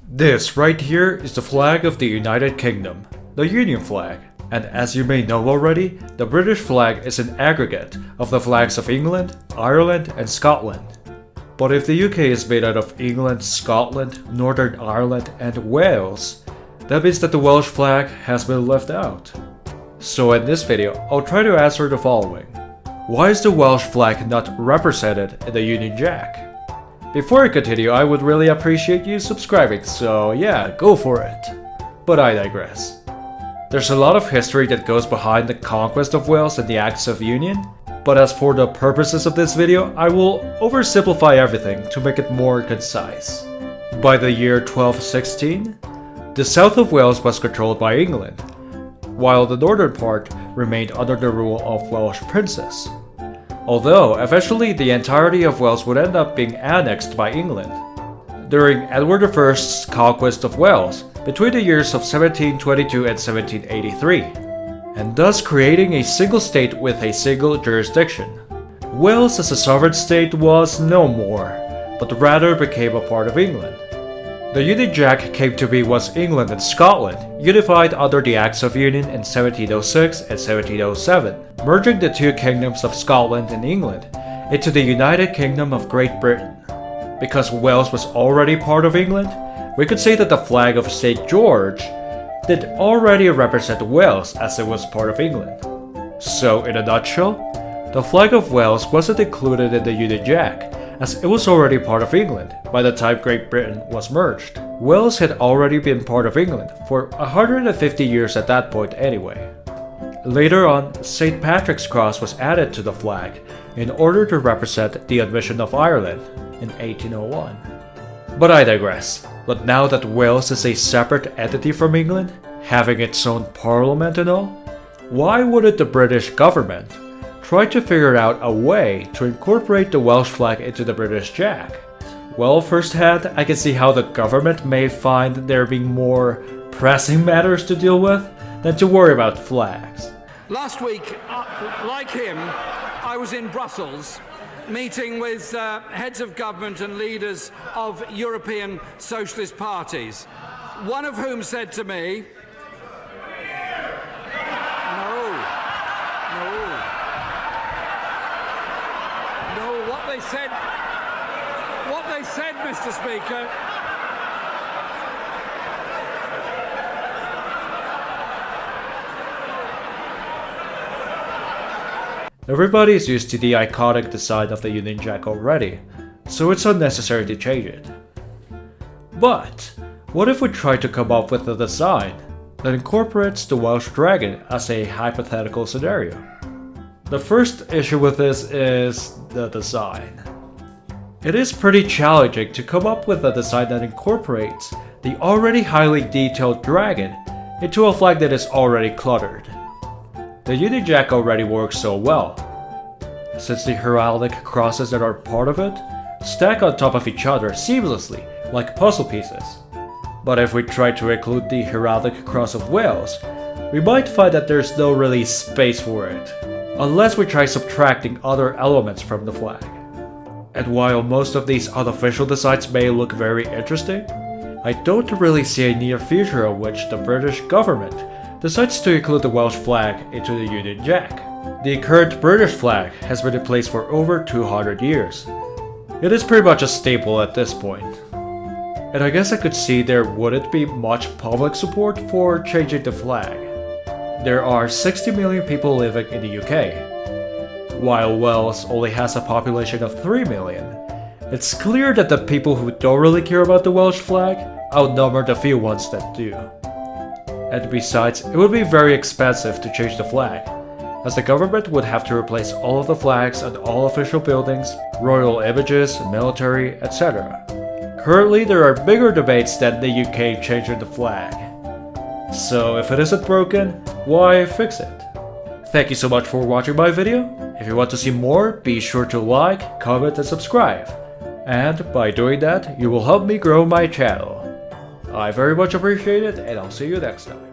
This right here is the flag of the United Kingdom, the Union flag. And as you may know already, the British flag is an aggregate of the flags of England, Ireland, and Scotland. But if the UK is made out of England, Scotland, Northern Ireland, and Wales, that means that the Welsh flag has been left out. So in this video, I'll try to answer the following. Why is the Welsh flag not represented in the Union Jack? Before I continue, I would really appreciate you subscribing, so yeah, go for it. But I digress. There's a lot of history that goes behind the conquest of Wales and the Acts of Union, but as for the purposes of this video, I will oversimplify everything to make it more concise. By the year 1216, the south of Wales was controlled by England, while the northern part remained under the rule of Welsh princes. Although, eventually the entirety of Wales would end up being annexed by England. During Edward I's conquest of Wales, between the years of 1722 and 1783, and thus creating a single state with a single jurisdiction. Wales as a sovereign state was no more, but rather became a part of England. The Union Jack came to be once England and Scotland unified under the Acts of Union in 1706 and 1707, merging the two kingdoms of Scotland and England into the United Kingdom of Great Britain. Because Wales was already part of England, we could say that the flag of St. George did already represent Wales as it was part of England. So in a nutshell, the flag of Wales wasn't included in the Union Jack, as it was already part of England by the time Great Britain was merged. Wales had already been part of England for 150 years at that point anyway. Later on, St. Patrick's Cross was added to the flag in order to represent the admission of Ireland in 1801. But I digress. But now that Wales is a separate entity from England, having its own parliament and all, why wouldn't the British government try to figure out a way to incorporate the Welsh flag into the British Jack? Well, firsthand, I can see how the government may find there being more pressing matters to deal with than to worry about flags. Last week, like him, I was in Brussels meeting with heads of government and leaders of European socialist parties, one of whom said to me, what they said, Mr. Speaker, Everybody is used to the iconic design of the Union Jack already, so it's unnecessary to change it. But, what if we try to come up with a design that incorporates the Welsh dragon as a hypothetical scenario? The first issue with this is the design. It is pretty challenging to come up with a design that incorporates the already highly detailed dragon into a flag that is already cluttered. The Union Jack already works so well, since the heraldic crosses that are part of it stack on top of each other seamlessly like puzzle pieces. But if we try to include the heraldic cross of Wales, we might find that there's no really space for it, unless we try subtracting other elements from the flag. And while most of these unofficial designs may look very interesting, I don't really see a near future in which the British government decides to include the Welsh flag into the Union Jack. The current British flag has been in place for over 200 years. It is pretty much a staple at this point. And I guess I could see there wouldn't be much public support for changing the flag. There are 60 million people living in the UK, while Wales only has a population of 3 million. It's clear that the people who don't really care about the Welsh flag outnumber the few ones that do. And besides, it would be very expensive to change the flag, as the government would have to replace all of the flags on all official buildings, royal images, military, etc. Currently, there are bigger debates than the UK changing the flag. So if it isn't broken, why fix it? Thank you so much for watching my video. If you want to see more, be sure to like, comment, and subscribe. And by doing that, you will help me grow my channel. I very much appreciate it, and I'll see you next time.